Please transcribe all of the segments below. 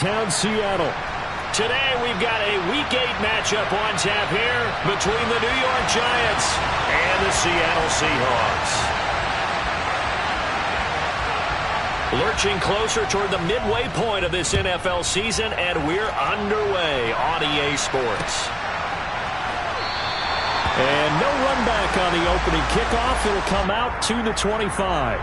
Town Seattle. Today we've got a Week 8 matchup on tap here between the New York Giants and the Seattle Seahawks. Lurching closer toward the midway point of this NFL season, and we're underway on EA Sports. And no run back on the opening kickoff. It'll come out to the 25.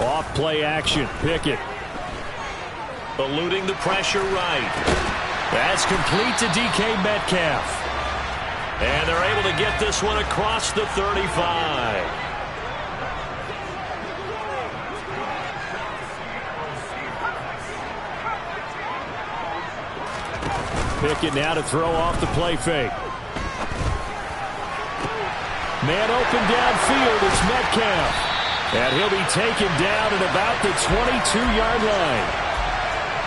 Off play action. Pickett. Eluding the pressure right. That's complete to DK Metcalf. And they're able to get this one across the 35. Pickett now to throw off the play fake. Man open downfield. It's Metcalf. And he'll be taken down at about the 22-yard line.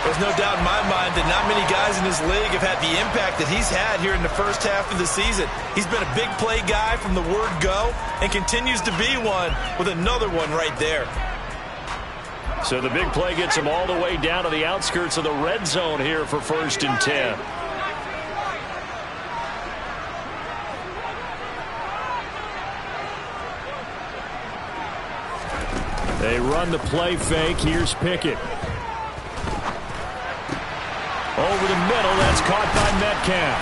There's no doubt in my mind that not many guys in this league have had the impact that he's had here in the first half of the season. He's been a big play guy from the word go and continues to be one with another one right there. So the big play gets him all the way down to the outskirts of the red zone here for 1st and 10. They run the play fake. Here's Pickett. Over the middle. That's caught by Metcalf.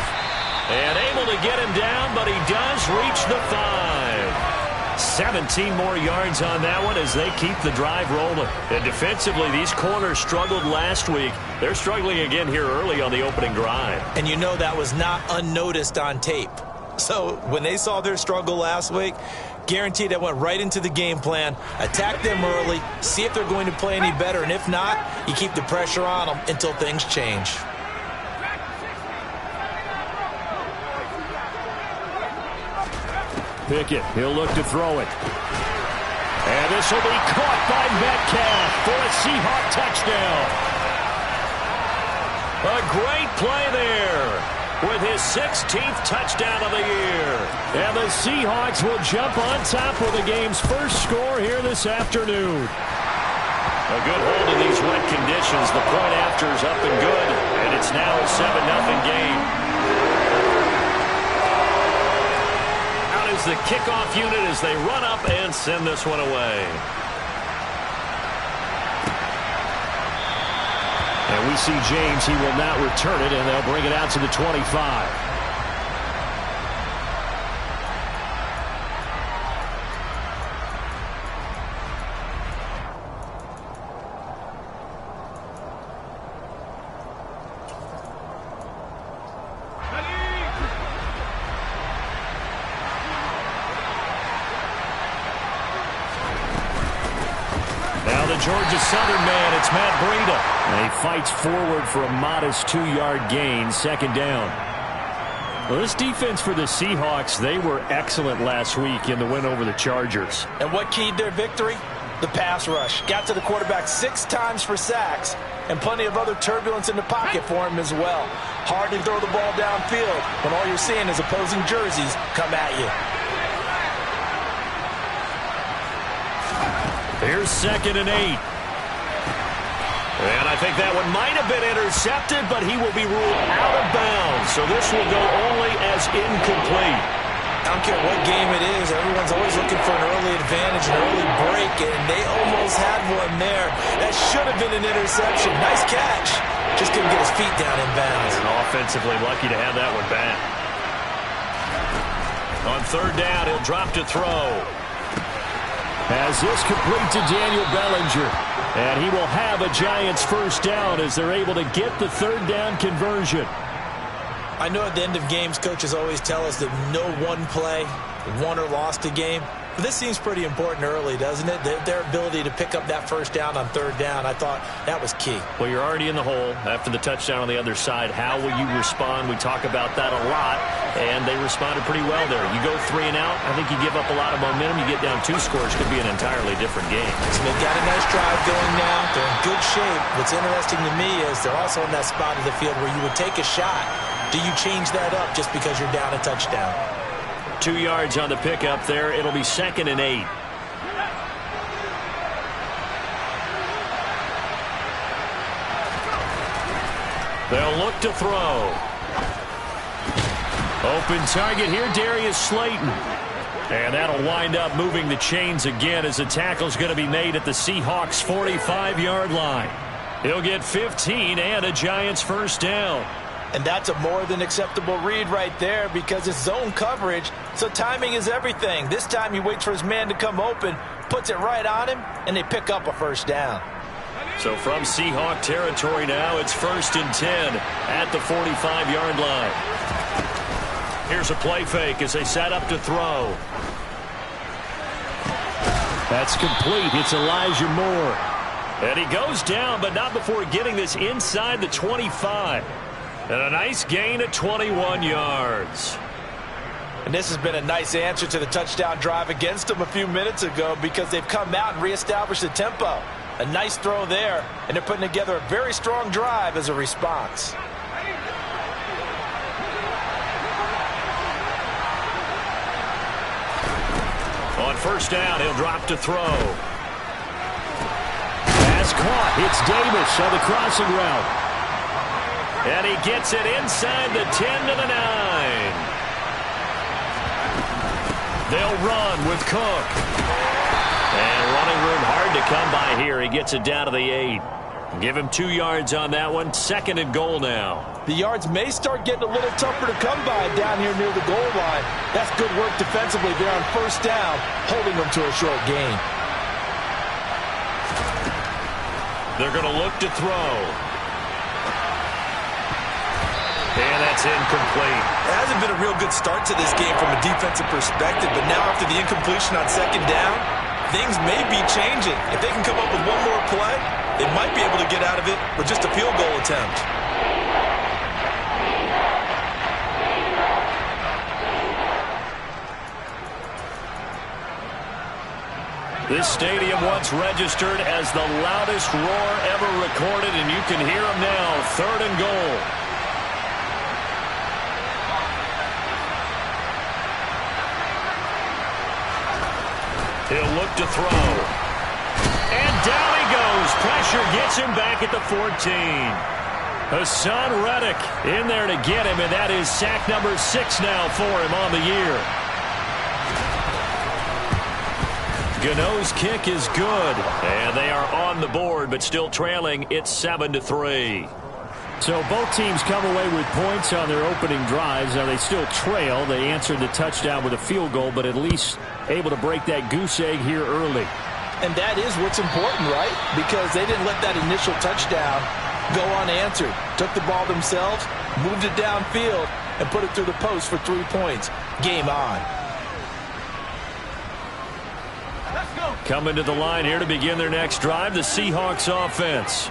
And able to get him down, but he does reach the 5. 17 more yards on that one as they keep the drive rolling. And defensively, these corners struggled last week. They're struggling again here early on the opening drive. And you know that was not unnoticed on tape. So when they saw their struggle last week, guaranteed that went right into the game plan. Attack them early, see if they're going to play any better, and if not, you keep the pressure on them until things change. Pickett, he'll look to throw it. And this will be caught by Metcalf for a Seahawk touchdown. A great play there with his 16th touchdown of the year. And the Seahawks will jump on top with the game's first score here this afternoon. A good hold in these wet conditions. The point after is up and good, and it's now a 7-0 game. Out is the kickoff unit as they run up and send this one away. And we see James. He will not return it, and they'll bring it out to the 25. Now the Georgia Southern man, it's Matt Breida. And he fights forward for a modest 2-yard gain, 2nd down. Well, this defense for the Seahawks, they were excellent last week in the win over the Chargers. And what keyed their victory? The pass rush. Got to the quarterback 6 times for sacks, and plenty of other turbulence in the pocket for him as well. Hard to throw the ball downfield when all you're seeing is opposing jerseys come at you. Here's 2nd and 8. And I think that one might have been intercepted, but he will be ruled out of bounds. So this will go only as incomplete. I don't care what game it is. Everyone's always looking for an early advantage, an early break, and they almost had one there. That should have been an interception. Nice catch. Just couldn't get his feet down in bounds. And offensively lucky to have that one back. On 3rd down, he'll drop to throw. As this complete to Daniel Bellinger. And he will have a Giants 1st down as they're able to get the 3rd down conversion. I know at the end of games, coaches always tell us that no one play won or lost a game. But this seems pretty important early, doesn't it? Their ability to pick up that first down on third down, I thought that was key. Well, you're already in the hole after the touchdown on the other side. How will you respond? We talk about that a lot, and they responded pretty well there. You go 3 and out, I think you give up a lot of momentum. You get down 2 scores, could be an entirely different game. So they've got a nice drive going now. They're in good shape. What's interesting to me is they're also in that spot of the field where you would take a shot. Do you change that up just because you're down a touchdown? 2 yards on the pickup there. It'll be 2nd and 8. They'll look to throw. Open target here, Darius Slayton. And that'll wind up moving the chains again as the tackle's going to be made at the Seahawks' 45-yard line. He'll get 15 and a Giants first down. And that's a more than acceptable read right there because it's zone coverage, so timing is everything. This time he waits for his man to come open, puts it right on him, and they pick up a first down. So from Seahawk territory now, it's 1st and 10 at the 45-yard line. Here's a play fake as they set up to throw. That's complete. It's Elijah Moore. And he goes down, but not before getting this inside the 25. And a nice gain of 21 yards. And this has been a nice answer to the touchdown drive against them a few minutes ago because they've come out and reestablished the tempo. A nice throw there, and they're putting together a very strong drive as a response. On first down, he'll drop to throw. Pass caught. It's Davis on the crossing route. And he gets it inside the 10 to the 9. They'll run with Cook. And running room hard to come by here. He gets it down to the 8. Give him 2 yards on that one. 2nd and goal now. The yards may start getting a little tougher to come by down here near the goal line. That's good work defensively there on first down, holding them to a short gain. They're going to look to throw. And that's incomplete. It hasn't been a real good start to this game from a defensive perspective, but now after the incompletion on 2nd down, things may be changing. If they can come up with one more play, they might be able to get out of it with just a field goal attempt. This stadium once registered as the loudest roar ever recorded, and you can hear them now. 3rd and goal. He'll look to throw. And down he goes. Pressure gets him back at the 14. Hassan Reddick in there to get him, and that is sack number 6 now for him on the year. Gano's kick is good, and they are on the board, but still trailing. It's 7-3. So both teams come away with points on their opening drives. Now they still trail. They answered the touchdown with a field goal, but at least able to break that goose egg here early. And that is what's important, right? Because they didn't let that initial touchdown go unanswered. Took the ball themselves, moved it downfield, and put it through the post for 3 points. Game on. Coming to the line here to begin their next drive, the Seahawks offense.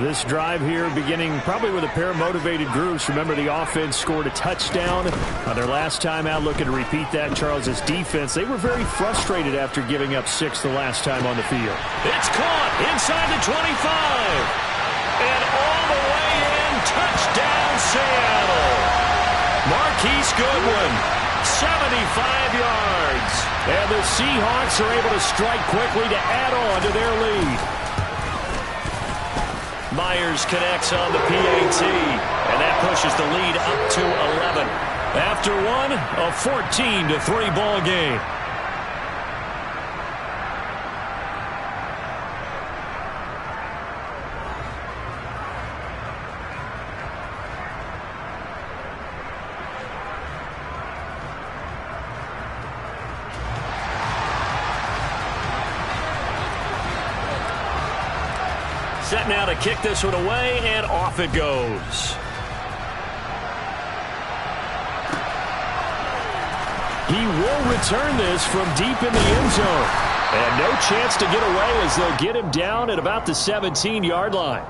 This drive here beginning probably with a pair of motivated groups. Remember, the offense scored a touchdown on their last time out. Looking to repeat that. Charles's defense, they were very frustrated after giving up 6 the last time on the field. It's caught inside the 25. And all the way in, touchdown Seattle. Marquise Goodwin, 75 yards. And the Seahawks are able to strike quickly to add on to their lead. Myers connects on the PAT, and that pushes the lead up to 11. After one, a 14-3 ball game. Set now to kick this one away, and off it goes. He will return this from deep in the end zone. And no chance to get away as they'll get him down at about the 17-yard line.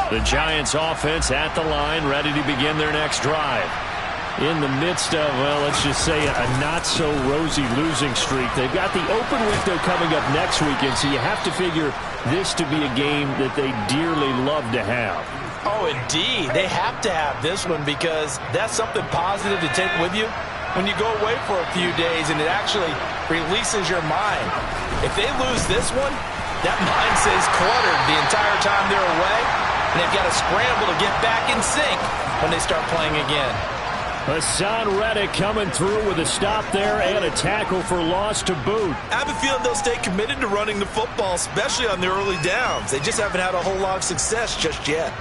The Giants offense at the line, ready to begin their next drive. In the midst of, well, let's just say a not-so-rosy losing streak. They've got the open window coming up next weekend, so you have to figure this to be a game that they dearly love to have. Oh, indeed. They have to have this one because that's something positive to take with you when you go away for a few days, and it actually releases your mind. If they lose this one, that mind stays cluttered the entire time they're away, and they've got to scramble to get back in sync when they start playing again. Hassan Reddick coming through with a stop there and a tackle for loss to boot. I have a feeling they'll stay committed to running the football, especially on the early downs. They just haven't had a whole lot of success just yet.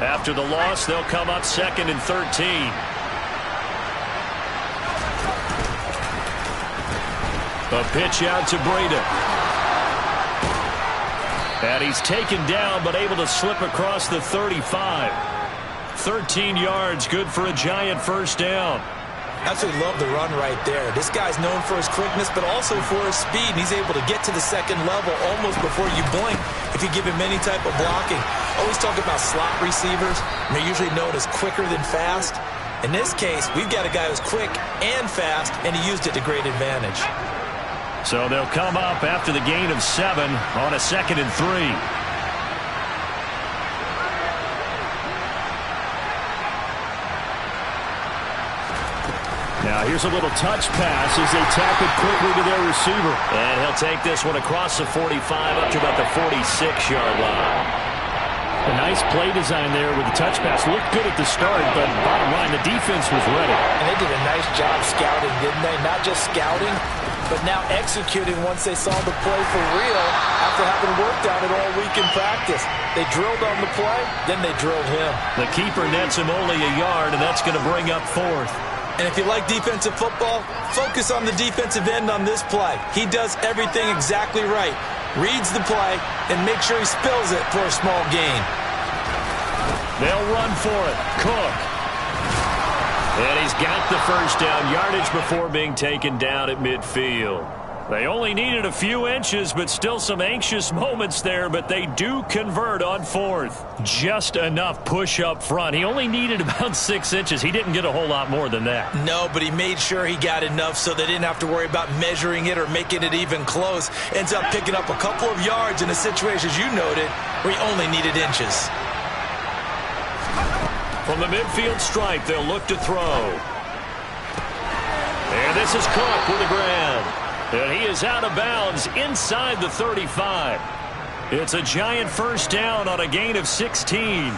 After the loss, they'll come up 2nd and 13. A pitch out to Breida. And he's taken down, but able to slip across the 35. 13 yards, good for a Giant first down. Absolutely love the run right there. This guy's known for his quickness, but also for his speed. And he's able to get to the second level almost before you blink if you give him any type of blocking. Always talk about slot receivers, and they're usually known as quicker than fast. In this case, we've got a guy who's quick and fast, and he used it to great advantage. So they'll come up after the gain of 7 on a 2nd and 3. Now here's a little touch pass as they tap it quickly to their receiver. And he'll take this one across the 45 up to about the 46-yard line. A nice play design there with the touch pass. Looked good at the start, but bottom line, the defense was ready. And they did a nice job scouting, didn't they? Not just scouting, but now executing once they saw the play for real after having worked on it all week in practice. They drilled on the play, then they drilled him. The keeper nets him only a yard, and that's going to bring up 4th. And if you like defensive football, focus on the defensive end on this play. He does everything exactly right. Reads the play and make sure he spills it for a small gain. They'll run for it. Cook. And he's got the first down, yardage before being taken down at midfield. They only needed a few inches, but still some anxious moments there, but they do convert on 4th. Just enough push up front. He only needed about 6 inches. He didn't get a whole lot more than that. No, but he made sure he got enough so they didn't have to worry about measuring it or making it even close. Ends up picking up a couple of yards in a situation, as you noted, where he only needed inches. From the midfield stripe, they'll look to throw. And this is Cook with the grab. And he is out of bounds inside the 35. It's a Giant first down on a gain of 16.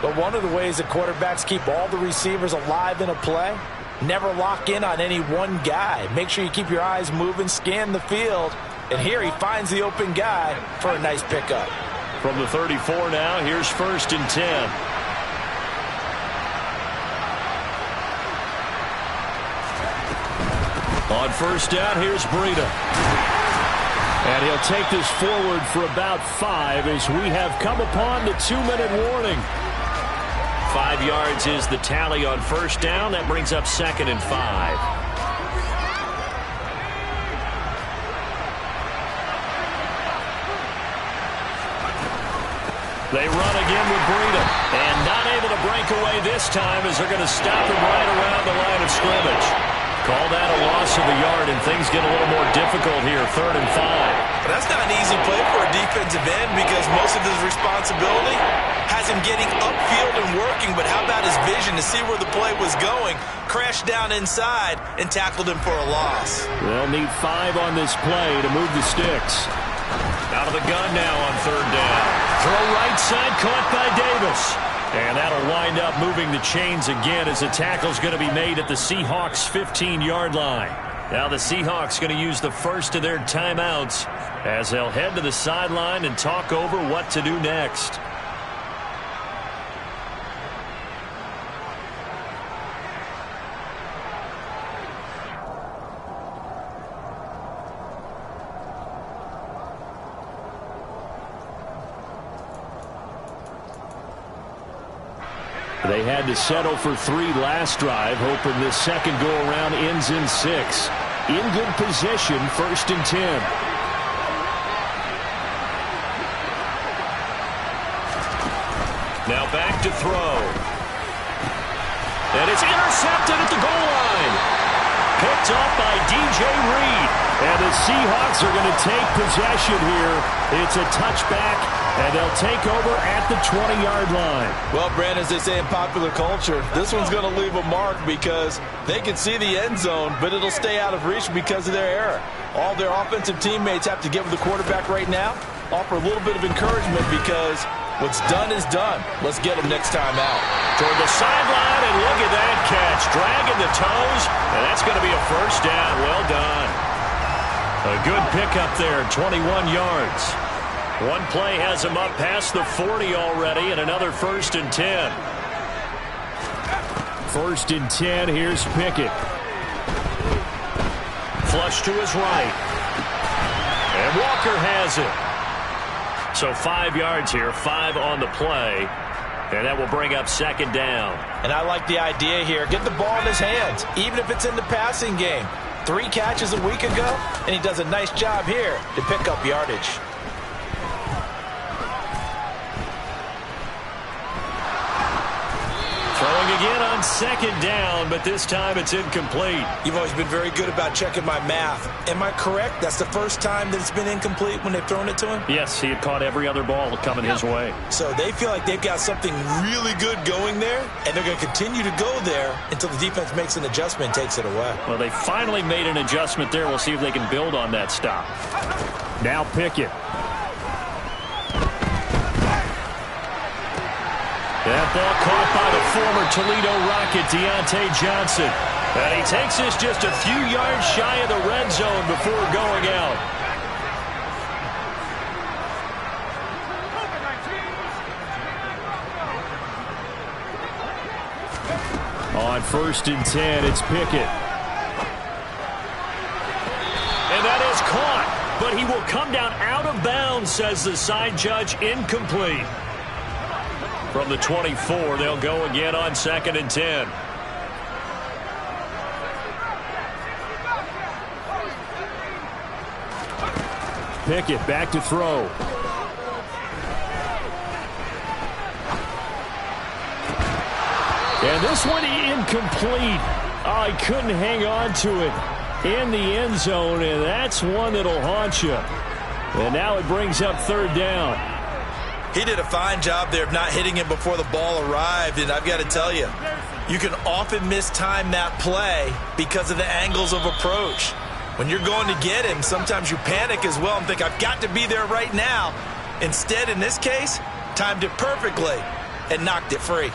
But one of the ways that quarterbacks keep all the receivers alive in a play, never lock in on any one guy. Make sure you keep your eyes moving, scan the field. And here he finds the open guy for a nice pickup. From the 34 now, here's 1st and 10. On first down, here's Breida. And he'll take this forward for about 5 as we have come upon the 2-minute warning. 5 yards is the tally on first down. That brings up 2nd and 5. They run again with Breida. And not able to break away this time as they're going to stop him right around the line of scrimmage. Call that a loss of a yard, and things get a little more difficult here, 3rd and 5. But that's not an easy play for a defensive end because most of his responsibility has him getting upfield and working, but how about his vision to see where the play was going? Crashed down inside and tackled him for a loss. They'll need 5 on this play to move the sticks. Out of the gun now on 3rd down. Throw right side, caught by Davis. And that'll wind up moving the chains again as the tackle's going to be made at the Seahawks' 15-yard line. Now the Seahawks going to use the first of their timeouts as they'll head to the sideline and talk over what to do next. They had to settle for 3 last drive, hoping this second go-around ends in 6. In good position, 1st and 10. Now back to throw. And it's intercepted at the goal line. Picked off by DJ Reed. And the Seahawks are going to take possession here. It's a touchback, and they'll take over at the 20-yard line. Well, Brandon, as they say in popular culture, this one's going to leave a mark because they can see the end zone, but it'll stay out of reach because of their error. All their offensive teammates have to give the quarterback right now, offer a little bit of encouragement because what's done is done. Let's get them next time out. Toward the sideline, and look at that catch. Dragging the toes, and that's going to be a first down. Well done. A good pickup there, 21 yards. One play has him up past the 40 already, and another 1st and 10. 1st and 10, here's Pickett. Flush to his right. And Walker has it. So 5 yards here, 5 on the play. And that will bring up 2nd down. And I like the idea here. Get the ball in his hands, even if it's in the passing game. 3 catches a week ago, and he does a nice job here to pick up yardage. Throwing again on 2nd down, but this time it's incomplete. You've always been very good about checking my math. Am I correct? That's the first time that it's been incomplete when they've thrown it to him? Yes, he had caught every other ball coming his way. So they feel like they've got something really good going there, and they're going to continue to go there until the defense makes an adjustment and takes it away. Well, they finally made an adjustment there. We'll see if they can build on that stop. Now Pickett. That ball caught by the former Toledo Rocket, Deontay Johnson. And he takes this just a few yards shy of the red zone before going out. On 1st and 10, it's Pickett. And that is caught, but he will come down out of bounds, says the side judge, incomplete. From the 24, they'll go again on 2nd and 10. Pickett back to throw. And this one incomplete. Oh, he couldn't hang on to it in the end zone, and that's one that'll haunt you. And now it brings up 3rd down. He did a fine job there of not hitting him before the ball arrived, and I've got to tell you, you can often mistime that play because of the angles of approach. When you're going to get him, sometimes you panic as well and think, I've got to be there right now. Instead, in this case, timed it perfectly and knocked it free.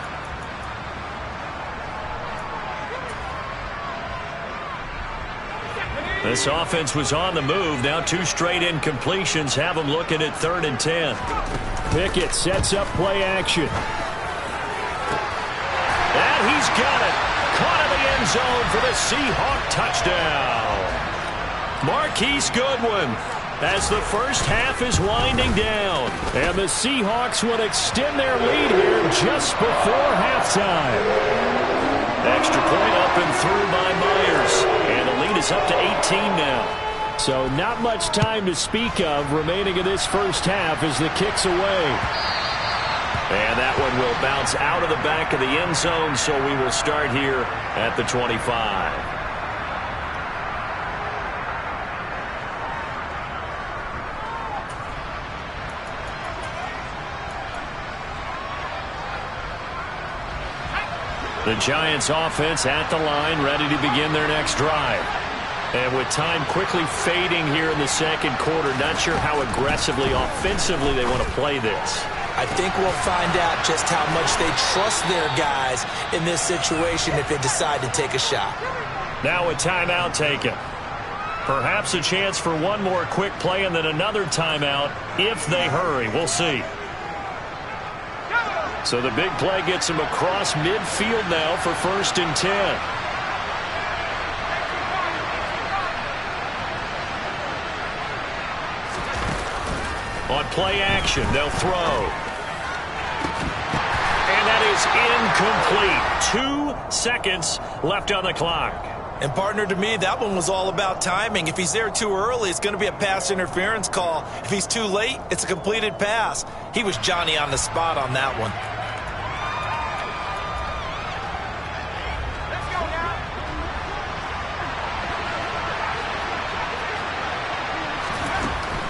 This offense was on the move. Now 2 straight incompletions have them looking at 3rd and 10. Pickett sets up play action. And he's got it. Caught in the end zone for the Seahawk touchdown. Marquise Goodwin as the first half is winding down. And the Seahawks would extend their lead here just before halftime. Extra point up and through by Myers. And the lead is up to 18 now. So not much time to speak of remaining in this first half as the kick's away. And that one will bounce out of the back of the end zone, so we will start here at the 25. The Giants offense at the line, ready to begin their next drive. And with time quickly fading here in the second quarter, not sure how aggressively, offensively they want to play this. I think we'll find out just how much they trust their guys in this situation if they decide to take a shot. Now a timeout taken. Perhaps a chance for one more quick play and then another timeout if they hurry. We'll see. So the big play gets him across midfield now for 1st and 10. On play action, they'll throw. And that is incomplete. 2 seconds left on the clock. And partner, to me, that one was all about timing. If he's there too early, it's going to be a pass interference call. If he's too late, it's a completed pass. He was Johnny on the spot on that one.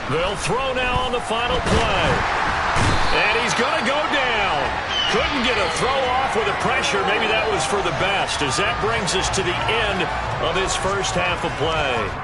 They'll throw now on the final play. And he's going to go down. Couldn't get a throw off with the pressure. Maybe that was for the best, as that brings us to the end of his first half of play.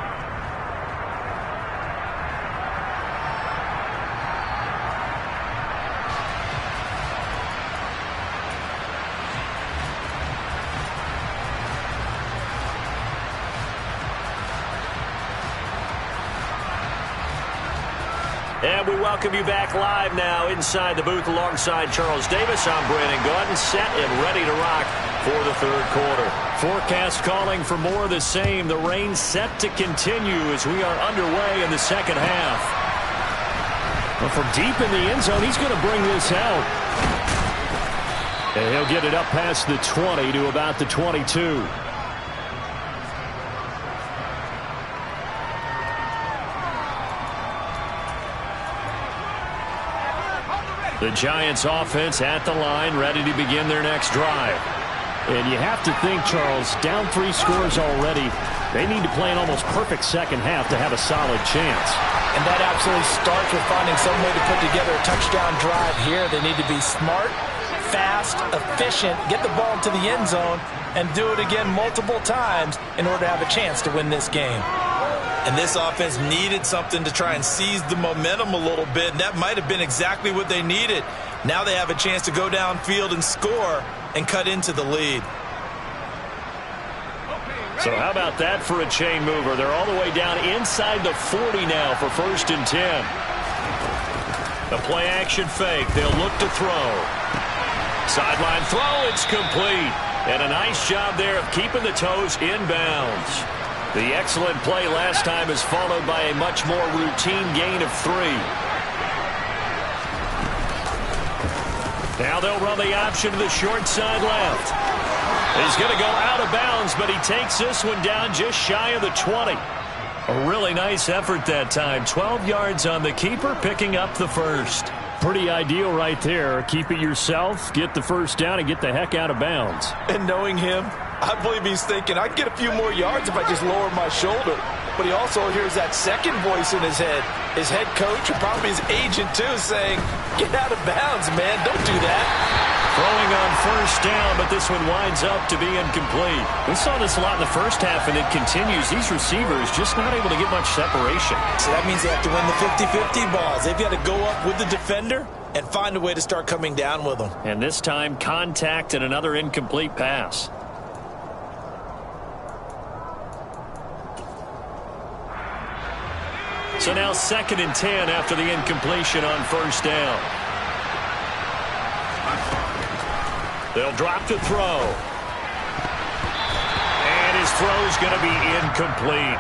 And we welcome you back live now inside the booth alongside Charles Davis. I'm Brandon Gaudin, set and ready to rock for the third quarter. Forecast calling for more of the same. The rain set to continue as we are underway in the second half. Well, from deep in the end zone, he's going to bring this out. And he'll get it up past the 20 to about the 22. The Giants offense at the line, ready to begin their next drive. And you have to think, Charles, down 3 scores already. They need to play an almost perfect second half to have a solid chance. And that absolutely starts with finding some way to put together a touchdown drive here. They need to be smart, fast, efficient, get the ball into the end zone, and do it again multiple times in order to have a chance to win this game. And this offense needed something to try and seize the momentum a little bit, and that might have been exactly what they needed. Now they have a chance to go downfield and score and cut into the lead. So how about that for a chain mover? They're all the way down inside the 40 now for 1st and 10. The play action fake. They'll look to throw. Sideline throw. It's complete. And a nice job there of keeping the toes inbounds. The excellent play last time is followed by a much more routine gain of 3. Now they'll run the option to the short side left. He's going to go out of bounds, but he takes this one down just shy of the 20. A really nice effort that time. 12 yards on the keeper, picking up the first. Pretty ideal right there. Keep it yourself, get the first down, and get the heck out of bounds. And knowing him, I believe he's thinking, I can get a few more yards if I just lower my shoulder. But he also hears that second voice in his head. His head coach, or probably his agent too, saying, get out of bounds, man. Don't do that. Throwing on first down, but this one winds up to be incomplete. We saw this a lot in the first half, and it continues. These receivers just not able to get much separation. So that means they have to win the 50-50 balls. They've got to go up with the defender and find a way to start coming down with them. And this time, contact and another incomplete pass. So now 2nd and 10 after the incompletion on first down. They'll drop to throw. And his throw's going to be incomplete.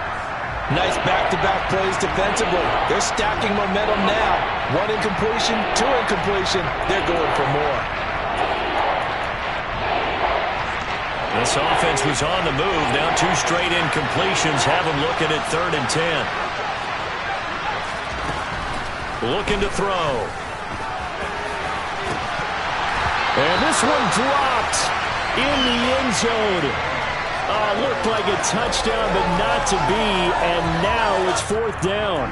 Nice back-to-back plays defensively. They're stacking momentum now. 1 incompletion, 2 incompletion. They're going for more. This offense was on the move. Now 2 straight incompletions have them looking at 3rd and 10. Looking to throw. And this one dropped in the end zone. Looked like a touchdown, but not to be. And now it's 4th down.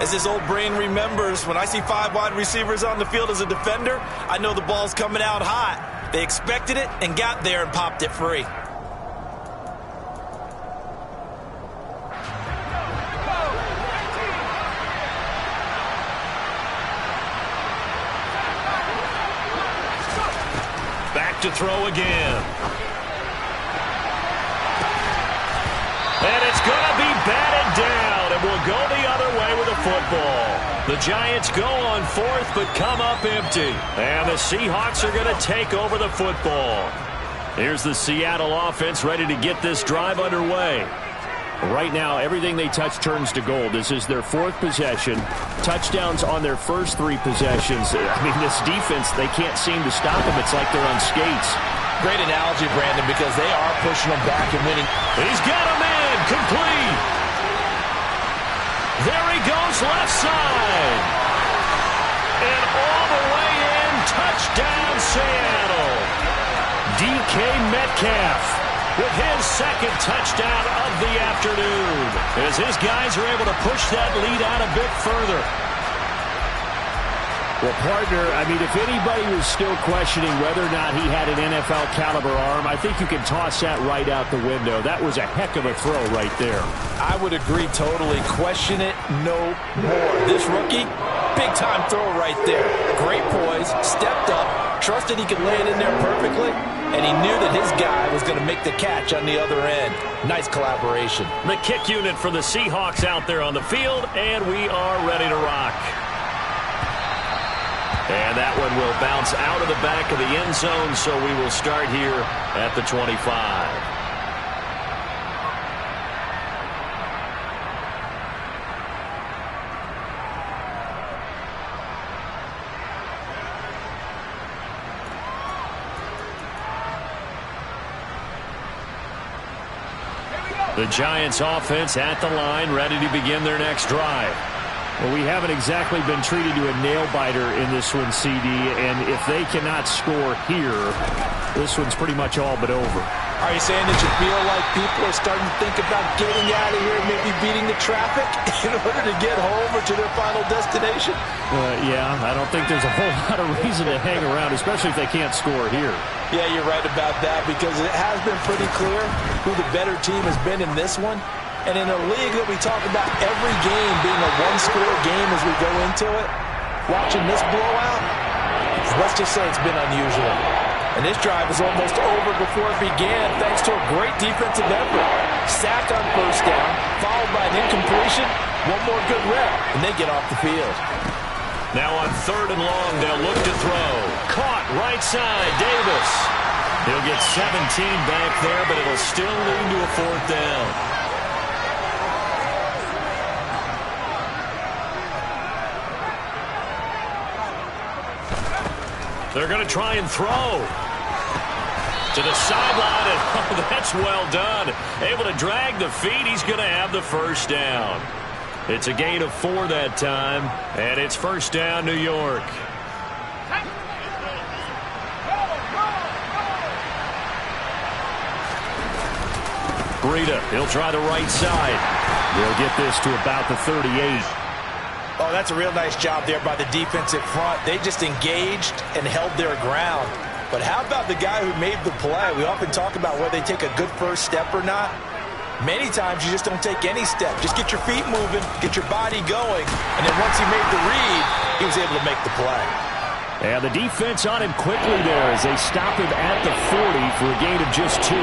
As this old brain remembers, when I see 5 wide receivers on the field as a defender, I know the ball's coming out hot. They expected it and got there and popped it free. To throw again. And it's going to be batted down, and we'll go the other way with the football. The Giants go on 4th, but come up empty. And the Seahawks are going to take over the football. Here's the Seattle offense ready to get this drive underway. Right now, everything they touch turns to gold. This is their 4th possession. Touchdowns on their first 3 possessions. I mean, this defense, they can't seem to stop them. It's like they're on skates. Great analogy, Brandon, because they are pushing them back and winning. He's got a man complete. There he goes, left side. And all the way in, touchdown Seattle. DK Metcalf with his 2nd touchdown of the afternoon, as his guys are able to push that lead out a bit further. Well, partner, I mean, if anybody was still questioning whether or not he had an NFL-caliber arm, I think you can toss that right out the window. That was a heck of a throw right there. I would agree totally. Question it no more. This rookie, big-time throw right there. Great poise, stepped up, trusted he could lay it in there perfectly, and he knew that his guy was going to make the catch on the other end. Nice collaboration. The kick unit for the Seahawks out there on the field, and we are ready to rock. And that one will bounce out of the back of the end zone, so we will start here at the 25. The Giants offense at the line, ready to begin their next drive. Well, we haven't exactly been treated to a nail-biter in this one, CD, and if they cannot score here, this one's pretty much all but over. Are you saying that you feel like people are starting to think about getting out of here and maybe beating the traffic in order to get home or to their final destination? Yeah, I don't think there's a whole lot of reason to hang around, especially if they can't score here. Yeah, you're right about that, because it has been pretty clear who the better team has been in this one. And in a league that we talk about every game being a one-score game as we go into it, watching this blowout, let's just say it's been unusual. And this drive is almost over before it began thanks to a great defensive effort. Sack on first down, followed by an incompletion, one more good rep, and they get off the field. Now on 3rd and long, they'll look to throw. Caught right side, Davis. He'll get 17 back there, but it'll still lead to a 4th down. They're going to try and throw to the sideline, and oh, that's well done. Able to drag the feet. He's going to have the first down. It's a gain of 4 that time, and it's first down, New York. Breida, he'll try the right side. They'll get this to about the 38. Oh, that's a real nice job there by the defensive front. They just engaged and held their ground. But how about the guy who made the play? We often talk about whether they take a good first step or not. Many times you just don't take any step. Just get your feet moving, get your body going, and then once he made the read, he was able to make the play. And the defense on him quickly there as they stop him at the 40 for a gain of just 2.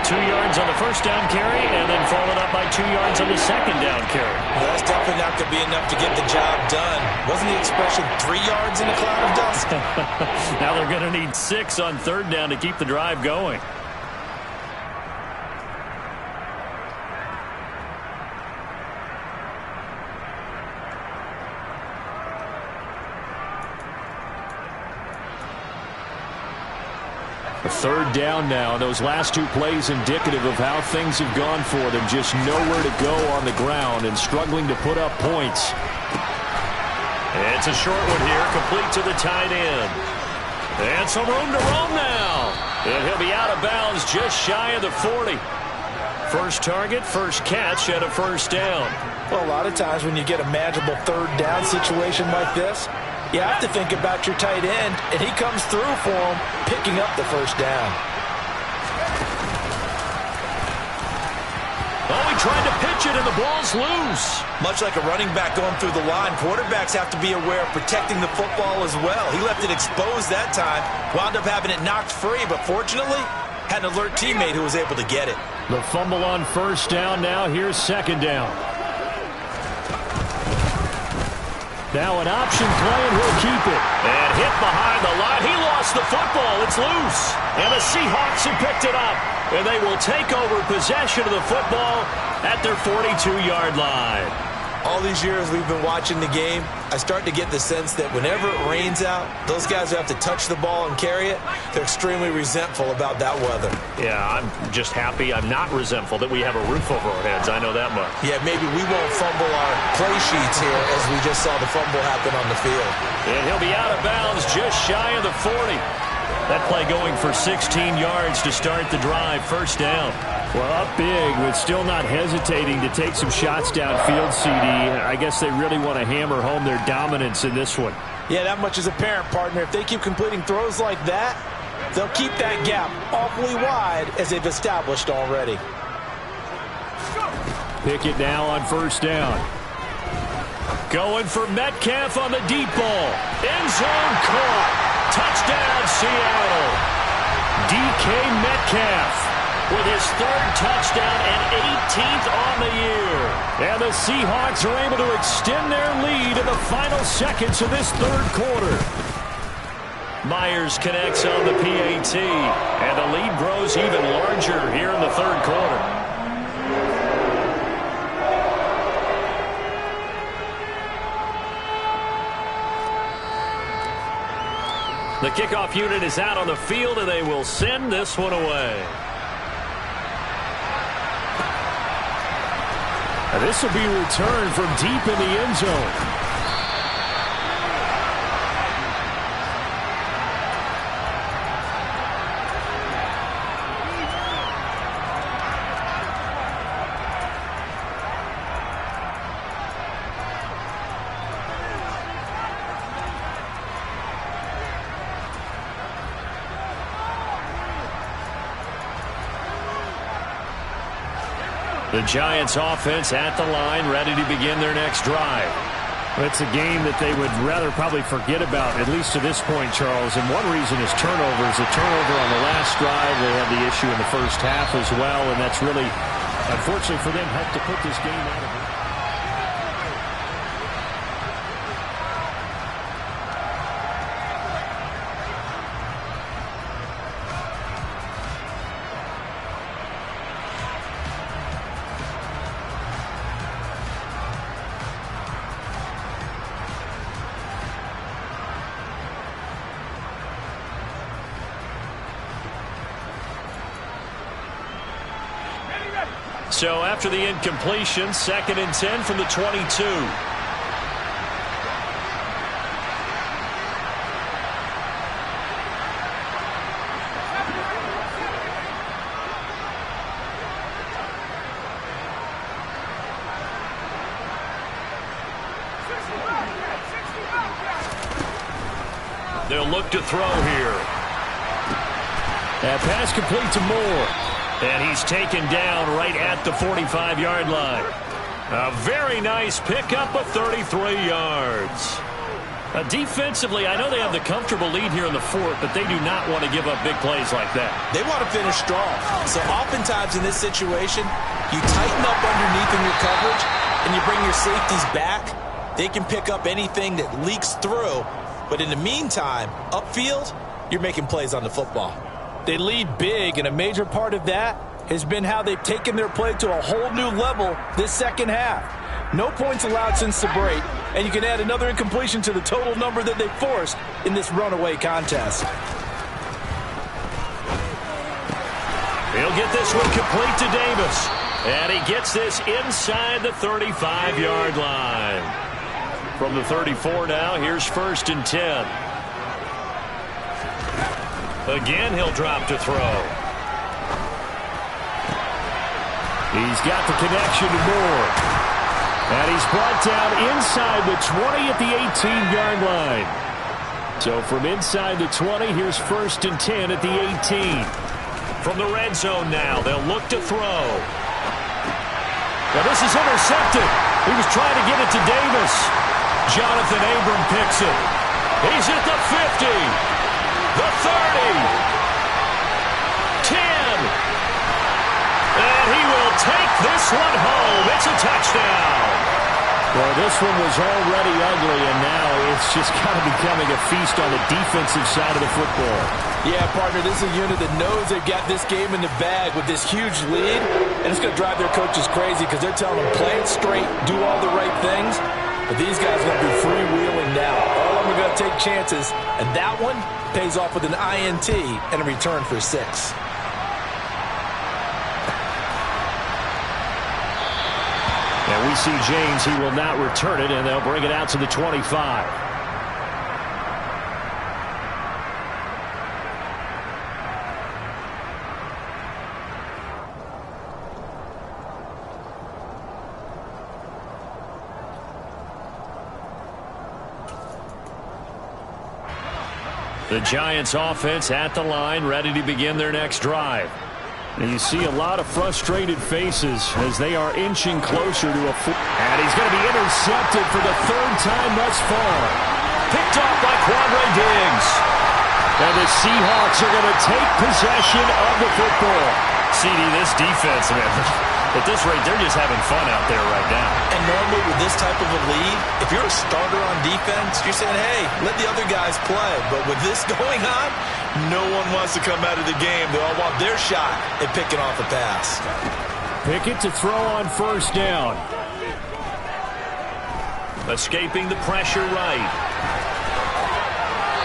2 yards on the first down carry, and then followed up by 2 yards on the second down carry. Well, that's definitely not going to be enough to get the job done. Wasn't the expression 3 yards in a cloud of dust? Now they're going to need 6 on 3rd down to keep the drive going. A 3rd down now. Those last 2 plays indicative of how things have gone for them. Just nowhere to go on the ground and struggling to put up points. It's a short one here, complete to the tight end. And some room to roam now. And he'll be out of bounds just shy of the 40. First target, first catch, and a first down. Well, a lot of times when you get a manageable 3rd down situation like this, you have to think about your tight end, and he comes through for him, picking up the first down. Oh, he tried to pitch it, and the ball's loose. Much like a running back going through the line, quarterbacks have to be aware of protecting the football as well. He left it exposed that time, wound up having it knocked free, but fortunately, had an alert teammate who was able to get it. The fumble on first down now. Here's 2nd down. Now an option play, and he'll keep it. And hit behind the line. He lost the football. It's loose. And the Seahawks have picked it up. And they will take over possession of the football at their 42-yard line. All these years we've been watching the game, I start to get the sense that whenever it rains out, those guys who have to touch the ball and carry it, they're extremely resentful about that weather. Yeah, I'm just happy. I'm not resentful that we have a roof over our heads. I know that much. Yeah, maybe we won't fumble our play sheets here as we just saw the fumble happen on the field. And he'll be out of bounds just shy of the 40. That play going for 16 yards to start the drive. First down. Well, up big, but still not hesitating to take some shots downfield, CD. I guess they really want to hammer home their dominance in this one. Yeah, that much is apparent, partner. If they keep completing throws like that, they'll keep that gap awfully wide as they've established already. Pickett now on first down. Going for Metcalf on the deep ball. End zone caught. Touchdown, Seattle. DK Metcalf with his third touchdown and 18th on the year. And the Seahawks are able to extend their lead in the final seconds of this third quarter. Myers connects on the PAT, and the lead grows even larger here in the third quarter. The kickoff unit is out on the field, and they will send this one away. This will be returned from deep in the end zone. The Giants offense at the line, ready to begin their next drive. It's a game that they would rather probably forget about, at least to this point, Charles. And one reason is turnovers. A turnover on the last drive. They had the issue in the first half as well, and that's really, unfortunately for them, helped to put this game out of it. So after the incompletion, 2nd and 10 from the 22. They'll look to throw here. That pass complete to Moore. And he's taken down right at the 45-yard line. A very nice pickup of 33 yards. Defensively, I know they have the comfortable lead here in the fourth, but they do not want to give up big plays like that. They want to finish strong. So oftentimes in this situation, you tighten up underneath in your coverage, and you bring your safeties back. They can pick up anything that leaks through. But in the meantime, upfield, you're making plays on the football. They lead big, and a major part of that has been how they've taken their play to a whole new level this second half. No points allowed since the break, and you can add another incompletion to the total number that they forced in this runaway contest. He'll get this one complete to Davis, and he gets this inside the 35-yard line. From the 34 now, here's 1st and 10. Again, he'll drop to throw. He's got the connection to Moore. And he's brought down inside the 20 at the 18-yard line. So from inside the 20, here's 1st and 10 at the 18. From the red zone now, they'll look to throw. Now this is intercepted. He was trying to get it to Davis. Jonathan Abram picks it. He's at the 50. The 30, 10, and he will take this one home. It's a touchdown. Well, this one was already ugly, and now it's just kind of becoming a feast on the defensive side of the football. Yeah, partner, this is a unit that knows they've got this game in the bag with this huge lead, and it's going to drive their coaches crazy because they're telling them play it straight, do all the right things, but these guys are going to be freewheeling now. All of them are going to take chances, and that one pays off with an INT and a return for 6. And we see James, he will not return it, and they'll bring it out to the 25. The Giants offense at the line, ready to begin their next drive. And you see a lot of frustrated faces as they are inching closer to a and he's going to be intercepted for the 3rd time thus far. Picked off by Quandre Diggs. And the Seahawks are going to take possession of the football. CD, this defense, man, at this rate, they're just having fun out there right now. And normally with this type of a lead, if you're a starter on defense, you're saying, hey, let the other guys play. But with this going on, no one wants to come out of the game. They all want their shot at picking off a pass. Pickett to throw on 1st down. Escaping the pressure right.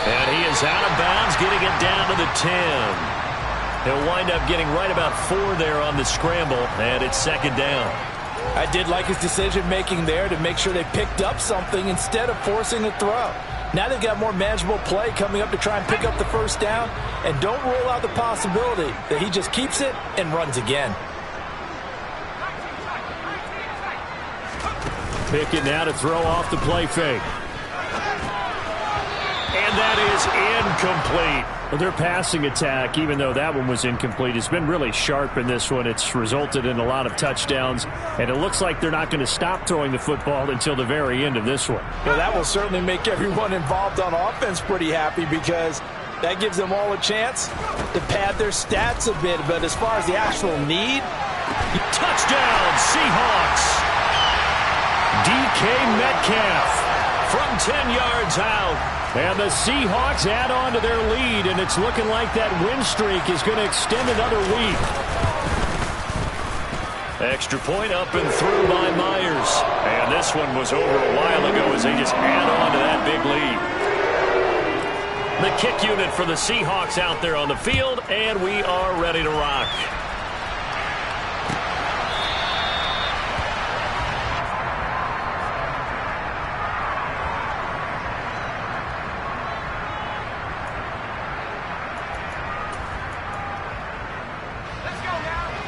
And he is out of bounds, getting it down to the 10. He'll wind up getting right about 4 there on the scramble, and it's 2nd down. I did like his decision-making there to make sure they picked up something instead of forcing a throw. Now they've got more manageable play coming up to try and pick up the 1st down, and don't rule out the possibility that he just keeps it and runs again. Pickett now to throw off the play fake. And that is incomplete. Well, their passing attack, even though that one was incomplete, has been really sharp in this one. It's resulted in a lot of touchdowns, and it looks like they're not going to stop throwing the football until the very end of this one. Well, that will certainly make everyone involved on offense pretty happy because that gives them all a chance to pad their stats a bit. But as far as the actual need, touchdown, Seahawks. DK Metcalf from 10 yards out. And the Seahawks add on to their lead, and it's looking like that win streak is going to extend another week. Extra point up and through by Myers. And this one was over a while ago as they just add on to that big lead. The kick unit for the Seahawks out there on the field, and we are ready to rock.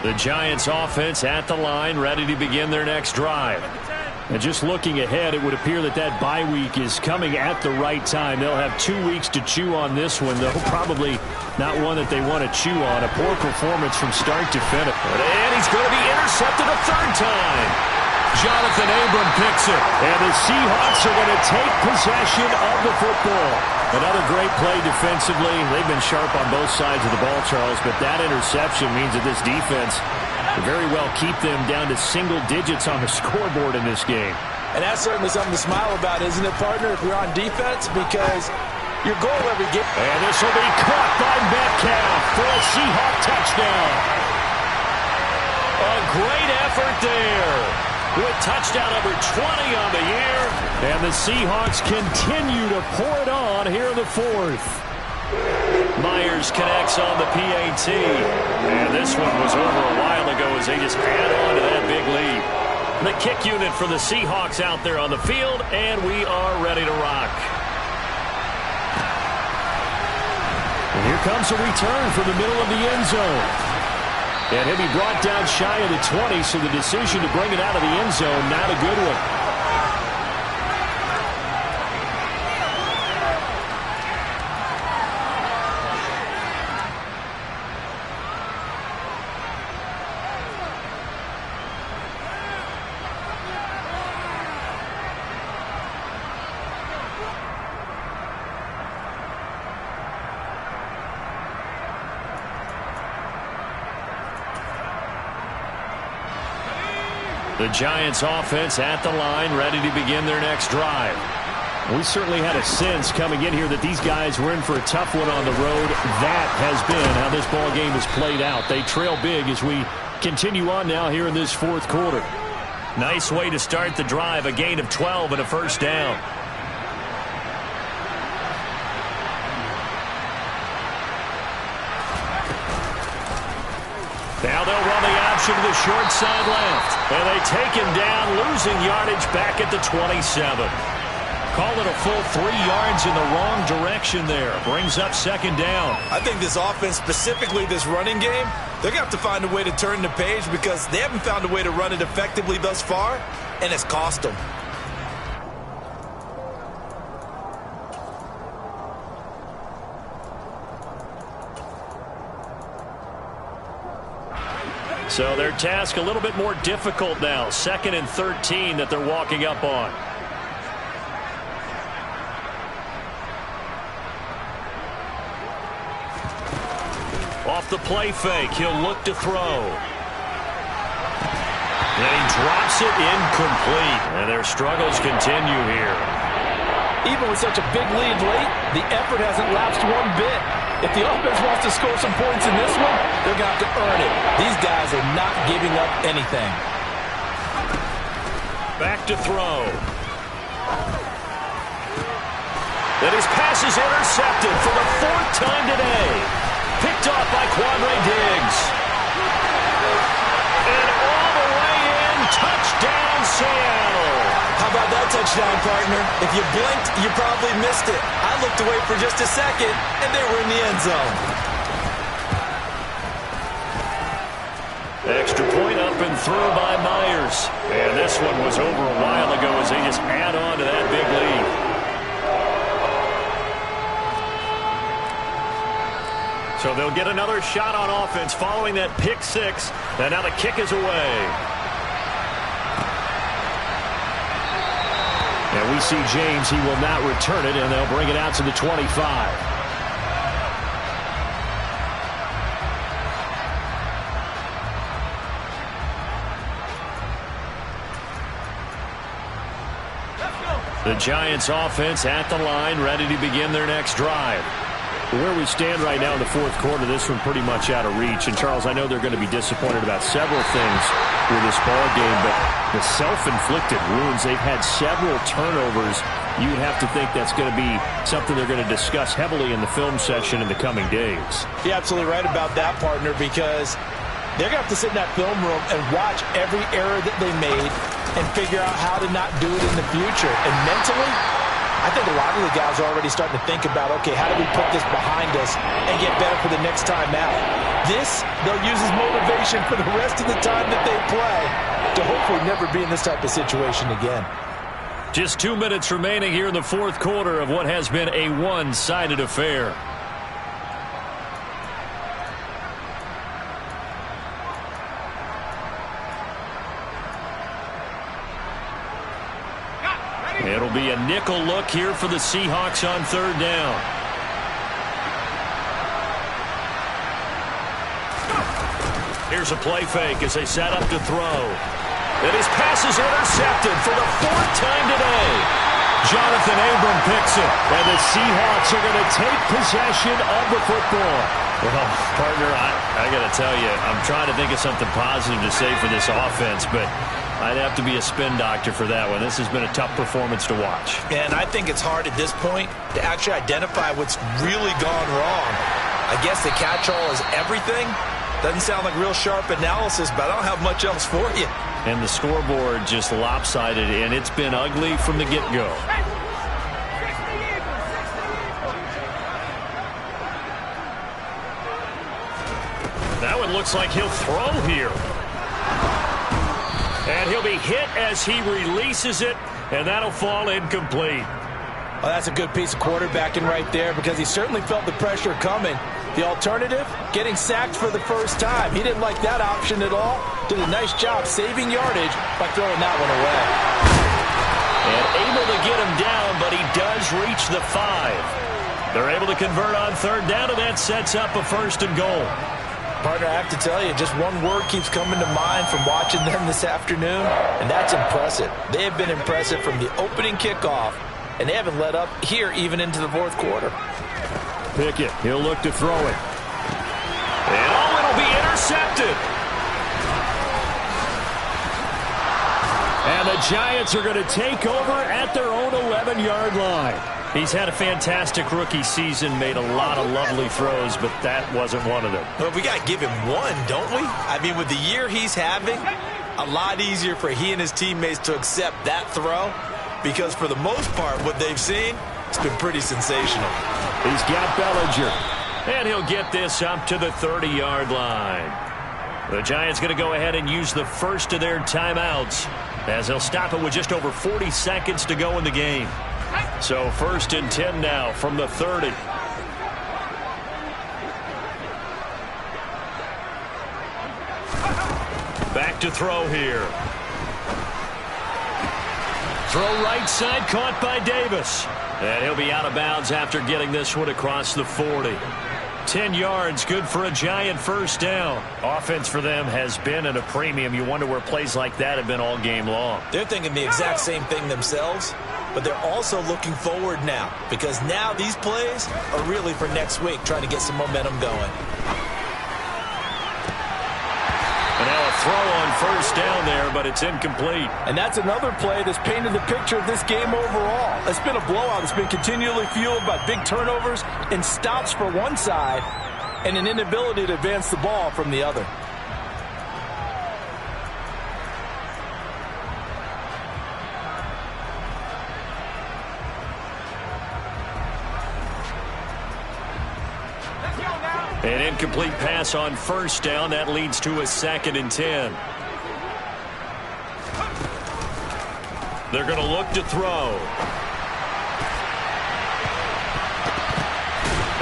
The Giants offense at the line, ready to begin their next drive. And just looking ahead, it would appear that that bye week is coming at the right time. They'll have 2 weeks to chew on this one, though probably not one that they want to chew on. A poor performance from start to finish. And he's going to be intercepted a 3rd time. Jonathan Abram picks it. And the Seahawks are going to take possession of the football. Another great play defensively. They've been sharp on both sides of the ball, Charles, but that interception means that this defense will very well keep them down to single digits on the scoreboard in this game. And that's certainly something to smile about, isn't it, partner, if you're on defense? Because your goal every game. And this will be caught by Metcalf for a Seahawk touchdown. A great effort there. With touchdown number 20 on the year. And the Seahawks continue to pour it on here in the 4th. Myers connects on the PAT. And this one was over a while ago as they just add on to that big lead. The kick unit for the Seahawks out there on the field, and we are ready to rock. And here comes a return from the middle of the end zone. And he'll be brought down shy of the 20, so the decision to bring it out of the end zone, not a good one. The Giants offense at the line, ready to begin their next drive. We certainly had a sense coming in here that these guys were in for a tough one on the road. That has been how this ball game has played out. They trail big as we continue on now here in this fourth quarter. Nice way to start the drive, a gain of 12 and a first down. Now they'll run the option to the short side left. And they take him down, losing yardage back at the 27. Call it a full 3 yards in the wrong direction there. Brings up second down. I think this offense, specifically this running game, they're going to have to find a way to turn the page because they haven't found a way to run it effectively thus far, and it's cost them. So their task a little bit more difficult now. 2nd and 13 that they're walking up on. Off the play fake, he'll look to throw. And he drops it incomplete. And their struggles continue here. Even with such a big lead late, the effort hasn't lapsed one bit. If the offense wants to score some points in this one, they're going to have to earn it. These guys are not giving up anything. Back to throw. And his pass is intercepted for the 4th time today. Picked off by Quandre Diggs. And all the way in, touchdown Seattle. How about that touchdown, partner? If you blinked, you probably missed it. I looked away for just a second, and they were in the end zone. Extra point up and through by Myers. And this one was over a while ago as they just add on to that big lead. So they'll get another shot on offense following that pick 6. And now the kick is away. And we see James. He will not return it, and they'll bring it out to the 25. The Giants offense at the line, ready to begin their next drive. Where we stand right now in the fourth quarter, this one pretty much out of reach. And, Charles, I know they're going to be disappointed about several things with this ball game, but the self-inflicted wounds, they've had several turnovers. You would have to think that's going to be something they're going to discuss heavily in the film session in the coming days. You're absolutely right about that, partner, because they're going to have to sit in that film room and watch every error that they made and figure out how to not do it in the future. And mentally, I think a lot of the guys are already starting to think about, okay, how do we put this behind us and get better for the next time out? This, they'll use as motivation for the rest of the time that they play to hopefully never be in this type of situation again. Just 2 minutes remaining here in the fourth quarter of what has been a one-sided affair. It'll be a nickel look here for the Seahawks on 3rd down. Here's a play fake as they set up to throw. And his pass is intercepted for the 4th time today. Jonathan Abram picks it. And the Seahawks are going to take possession of the football. Well, partner, I got to tell you, I'm trying to think of something positive to say for this offense, but I'd have to be a spin doctor for that one. This has been a tough performance to watch. And I think it's hard at this point to actually identify what's really gone wrong. I guess the catch-all is everything. Doesn't sound like real sharp analysis, but I don't have much else for you. And the scoreboard just lopsided, and it's been ugly from the get-go. That one looks like he'll throw here. And he'll be hit as he releases it, and that'll fall incomplete. Well, that's a good piece of quarterbacking right there because he certainly felt the pressure coming. The alternative, getting sacked for the first time. He didn't like that option at all. Did a nice job saving yardage by throwing that one away. And able to get him down, but he does reach the 5. They're able to convert on 3rd down, and that sets up a 1st and goal. Partner, I have to tell you, just one word keeps coming to mind from watching them this afternoon, and that's impressive. They have been impressive from the opening kickoff, and they haven't let up here even into the fourth quarter. Pickett, he'll look to throw it. And it'll be intercepted. And the Giants are going to take over at their own 11-yard line. He's had a fantastic rookie season, made a lot of lovely throws, but that wasn't one of them. Well, we got to give him one, don't we? I mean, with the year he's having, a lot easier for he and his teammates to accept that throw, because for the most part, what they've seen, it's been pretty sensational. He's got Bellinger. And he'll get this up to the 30-yard line. The Giants going to go ahead and use the first of their timeouts, as they'll stop it with just over 40 seconds to go in the game. So 1st and 10 now from the 30. Back to throw here. Throw right side, caught by Davis. And he'll be out of bounds after getting this one across the 40. 10 yards, good for a Giant first down. Offense for them has been at a premium. You wonder where plays like that have been all game long. They're thinking the exact same thing themselves, but they're also looking forward now, because now these plays are really for next week, trying to get some momentum going. And now a throw on first down there, but it's incomplete. And that's another play that's painted the picture of this game overall. It's been a blowout. It's been continually fueled by big turnovers and stops for one side and an inability to advance the ball from the other. An incomplete pass on first down. That leads to a 2nd and 10. They're going to look to throw.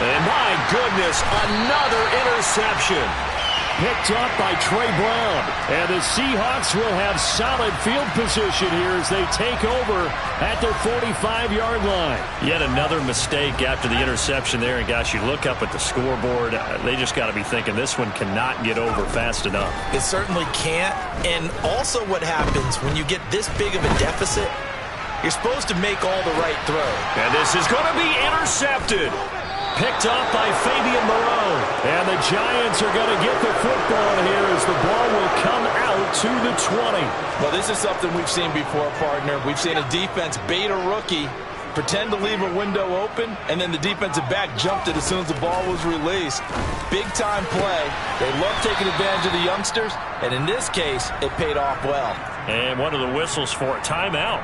And my goodness, another interception. Picked up by Trey Brown. And the Seahawks will have solid field position here as they take over at their 45-yard line. Yet another mistake after the interception there. And gosh, you look up at the scoreboard, they just got to be thinking this one cannot get over fast enough. It certainly can't. And also what happens when you get this big of a deficit, you're supposed to make all the right throws. And this is going to be intercepted. Picked up by Fabian Moreau. And the Giants are going to get the football here as the ball will come out to the 20. Well, this is something we've seen before, partner. We've seen a defense bait a rookie, pretend to leave a window open, and then the defensive back jumped it as soon as the ball was released. Big-time play. They love taking advantage of the youngsters, and in this case, it paid off well. And one of the whistles for a timeout.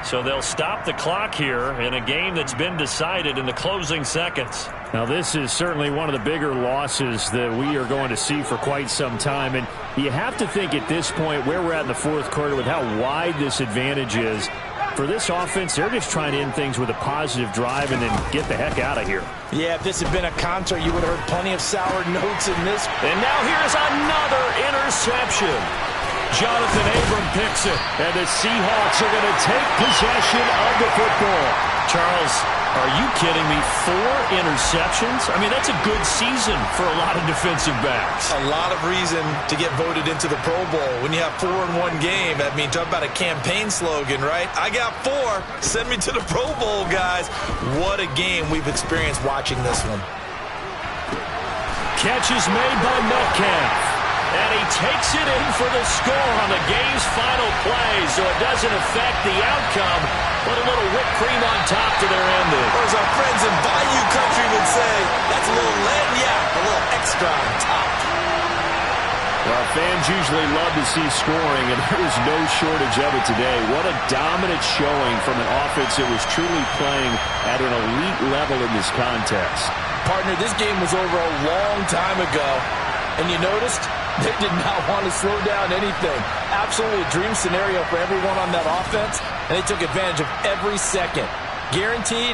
So they'll stop the clock here in a game that's been decided in the closing seconds. Now, this is certainly one of the bigger losses that we are going to see for quite some time. And you have to think at this point where we're at in the fourth quarter with how wide this advantage is. For this offense, they're just trying to end things with a positive drive and then get the heck out of here. Yeah, if this had been a concert, you would have heard plenty of sour notes in this. And now here's another interception. Jonathan Abram picks it. And the Seahawks are going to take possession of the football. Charles, are you kidding me? 4 interceptions? I mean, that's a good season for a lot of defensive backs. A lot of reason to get voted into the Pro Bowl. When you have 4 in one game, I mean, talk about a campaign slogan, right? I got 4. Send me to the Pro Bowl, guys. What a game we've experienced watching this one. Catch is made by Metcalf. And he takes it in for the score on the game's final play, so it doesn't affect the outcome, but a little whipped cream on top to their ending. Or as our friends in Bayou Country would say, that's a little lagniappe, a little extra on top. Well, fans usually love to see scoring, and there was no shortage of it today. What a dominant showing from an offense that was truly playing at an elite level in this contest. Partner, this game was over a long time ago, and you noticed they did not want to slow down anything. Absolutely a dream scenario for everyone on that offense, and they took advantage of every second. Guaranteed